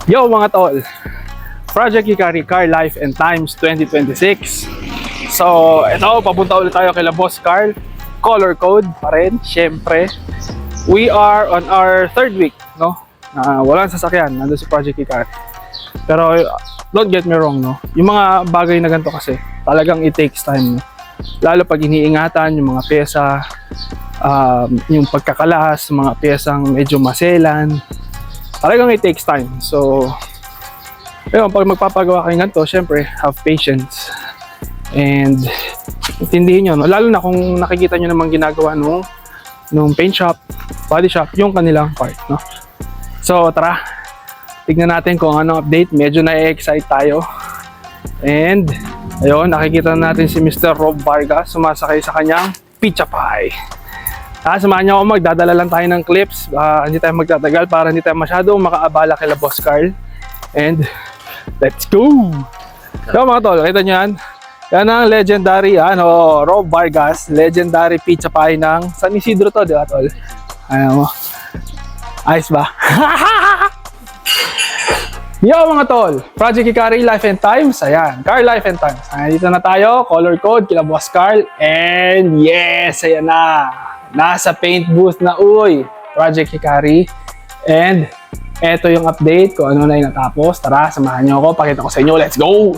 Yo mga tol! Project Hikari Car Life and Times 2026. So, ito, papunta ulit tayo kay Boss Carl. Color code pa rin, syempre. We are on our third week, no? Walang sasakyan, nandun si Project Hikari. Pero, don't get me wrong, no? Yung mga bagay na ganito kasi, talagang it takes time, no? Lalo pag iniingatan, yung mga pyesa, yung pagkakalas, mga pyesang medyo maselan, talagang it takes time. So, ayun, pag magpapagawa kayo ganito, syempre, have patience. And, intindihin nyo, no? Lalo na kung nakikita nyo naman ginagawa nung paint shop, body shop, yung kanilang part, no? So, tara, tignan natin kung anong update. Medyo na-excite tayo. And, ayun, nakikita natin si Mr. Rob Vargas, sumasakay sa kanyang pizza pie. Samahan niyo ako, magdadala lang tayo ng clips. Hindi tayo magtatagal para hindi tayo masyadong makaabala kay Boss Carl. And, let's go! So mga tol, kita nyo yan? Yan ang legendary, Rob Vargas, legendary pizza pie ng San Isidro to, di ba tol? Ayan mo. Ayos ba? Yo mga tol, Project Hikari Life and Times. Ayan, Car Life and Times. Dito na tayo, color code, kila Boss Carl. And yes, ayan na. Nasa paint booth na, uy, Project Hikari. And eto yung update kung ano na yung natapos. Tara, samahan nyo ako, pakita ko sa inyo. Let's go!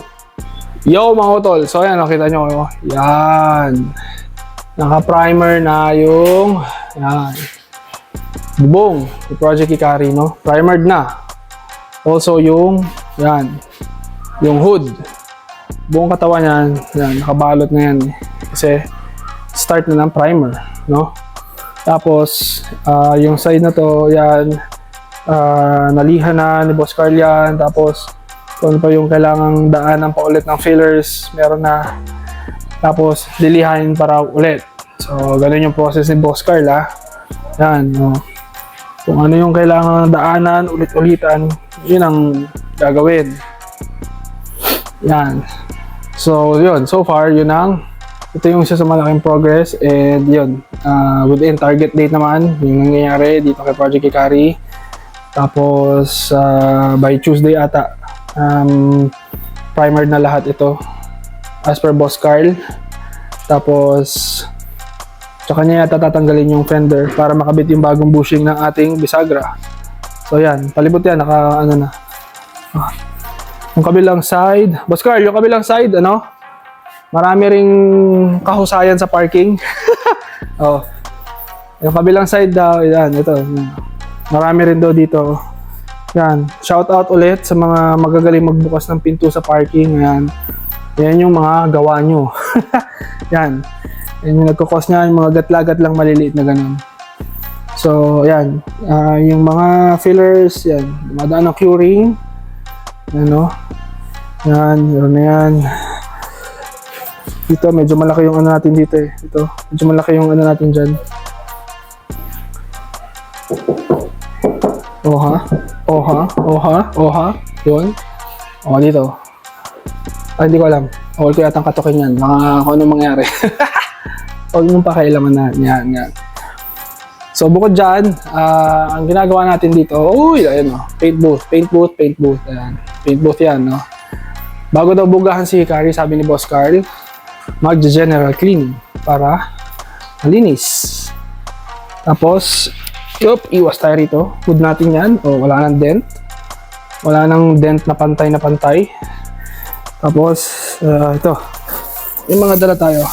Yo mga tol, so ayan, nakita nyo. Yan. Naka-primer na yung, yan, bubong, yung Project Hikari, no? Primered na. Also yung, yan, yung hood. Buong katawan yan, yan, nakabalot na yan. Kasi, start na ng primer, no? Tapos, yung side na to, yan, nalihan na ni Boss Carl yan. Tapos, kung pa yung kailangang daanan pa ulit ng fillers, meron na. Tapos, lilihanin para ulit. So, ganun yung process ni Boss Carl, ha? Yan, no? Kung ano yung kailangan daanan, ulit-ulitan, yun ang gagawin. Yan. So, yun. So far, yun ang, ito yung isa sa malaking progress. And yun, within target date naman, yung nangyayari dito kay Project Hikari. Tapos, by Tuesday ata, primered na lahat ito. As per Boss Carl. Tapos, tsaka niya yata tatanggalin yung fender para makabit yung bagong bushing ng ating bisagra. So yan, palibot yan, naka ano na. Yung kabilang side, Boss Carl, yung kabilang side, marami ring kahusayan sa parking. Oh. Yung kabilang side daw, yan, ito. Marami rin daw dito. Yan, shout out ulit sa mga magagaling magbukas ng pinto sa parking. Yan. Yan yung mga gawa nyo. Yan. Yan yung nagkakos niya, yung mga gatlagat lang maliliit na ganun. So, yan. Yung mga fillers, yan. Dumadaan ng curing. Yan, yan, meron na yan. Dito, medyo malaki yung ano natin dito eh. Ito, medyo malaki yung ano natin dyan. Oha. Yun. O, dito. Hindi ko alam. Huwag ko yatang katukin yan. Kung anong mangyari. Huwag mong pakailaman na. Yan. So, bukod dyan, ang ginagawa natin dito, ayan paint booth. Ayan. Paint booth yan, no? Bago daw bugahan si Hikari, sabi ni Boss Carl, mag-general cleaning para malinis. Tapos, iwas tayo rito. Hood natin yan. Wala nang dent. Wala nang dent na pantay. Tapos, ito. Yung mga dala tayo.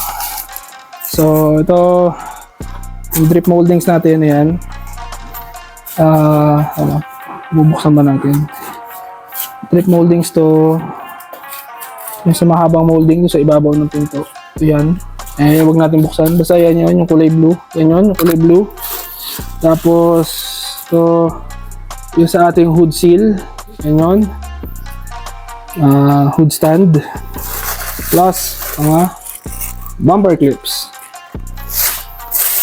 So, ito, yung drip moldings natin, ayan. Bubuksan ba natin? Drip moldings to, yung sa mahabang molding, sa ibabaw ng pinto. Ito yan. Huwag natin buksan. Basta yan yun, yung kulay blue. Yan yun, yung kulay blue. Tapos, ito, yung sa ating hood seal. Yan yun. Hood stand. Plus, mga bumper clips.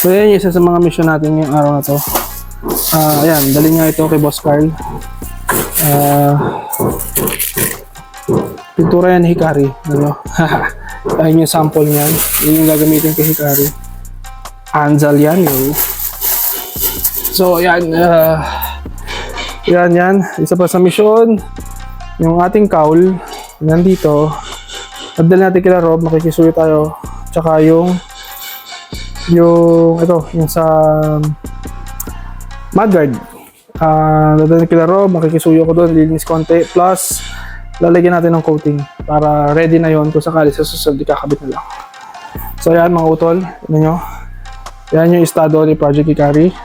So yan yung isa sa mga mission natin ngayong araw na to. Ayan, dali nga ito kay Boss Carl. Pintura yan Hikari. Ayun yung sample niyan. Yun yung gagamitin kay Hikari. Anzal yan, yo. So, ayan. Yan. Isa pa sa mission, yung ating cowl, nandito. Nagdala natin kila Rob, makikisuyo tayo. Tsaka yung sa mudguard. Nagdala kila Rob, makikisuyo ko doon, linis konti. Plus, lalagyan natin ng coating para ready na yon kung sakali sa susunod, kakabit na lang. So yan mga utol, ano nyo? Yan yung estado ni Project Hikari.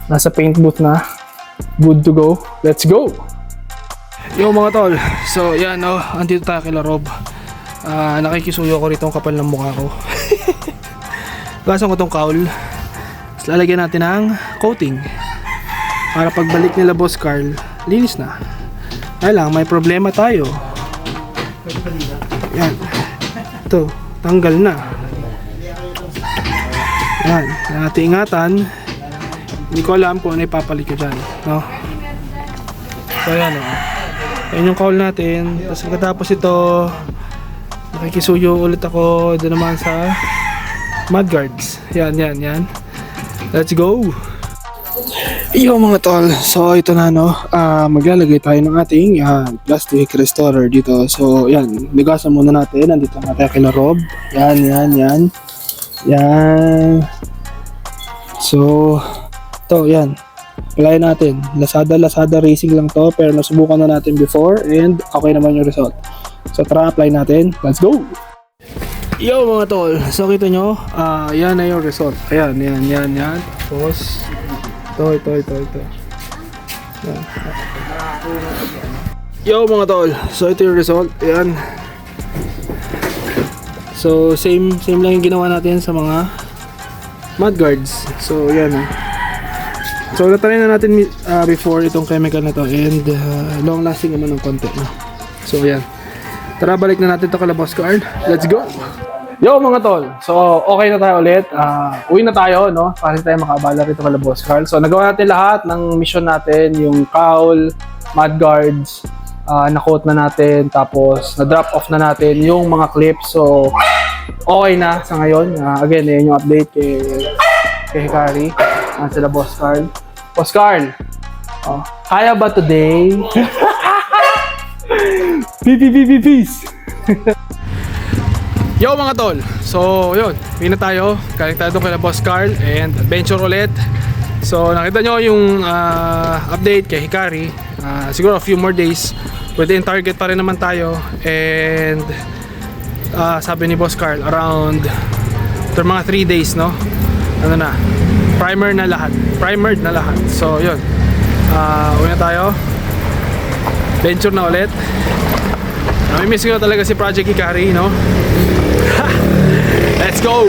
Nasa paint booth na. Good to go. Let's go! Yo mga tol, so yan andito tayo kila Rob. Nakikisuyo ko rito ang kapal ng mukha ko. Gasan ko tong cowl. Tapos lalagyan natin ng coating. Para pagbalik nila Boss Carl, linis na. Kaya lang, may problema tayo. Yan. Ito, tanggal na. Yan, natin ingatan. Hindi ko alam kung ano ipapalit ko dyan, no? So yan yan yung cowl natin. Tapos pagkatapos ito, nakikisuyo ulit ako doon naman sa mudguards. Yan. Let's go! Yo mga tol, so ito na maglalagay tayo ng ating plastic restorer dito. So yan, bigasan muna natin. Nandito na tayo kila Rob. Yan. So ito, yan. Apply natin. Lazada Racing lang to, pero nasubukan na natin before and okay naman yung result. So tara, apply natin. Let's go! Yo mga tol, so kita nyo, yan na yung result. Ayan. Tapos ito. Yan. Yo mga tol, so ito yung result. Ayan. So same lang yung ginawa natin sa mga mudguards. So yan So natry na natin before itong chemical na to and long lasting naman ng konti. So yan. Tara, balik na natin to kala Boss Carl. Let's go! Yo mga tol, so okay na tayo ulit. Uwi na tayo, no? Para tayo makabala rito kala Boss Carl. So nagawa natin lahat ng mission natin, yung cowl, mudguards, na-coat na natin, tapos na-drop off na natin yung mga clips. So okay na sa ngayon. Again, yun yung update kay Hikari. Sila Boss Carl. Boss Carl, kaya ba today? Peace! Yo mga tol, so yun, uwi na tayo. Galing tayo doon kay Boss Carl and adventure ulit. So nakita nyo yung update kay Hikari. Siguro a few more days within target pa rin naman tayo. And sabi ni Boss Carl, around after mga 3 days, no? Ano na, primered na lahat. So yun, uwi na tayo. Venture na ulit. Namimiss ko na talaga si Project Hikari, no? Let's go!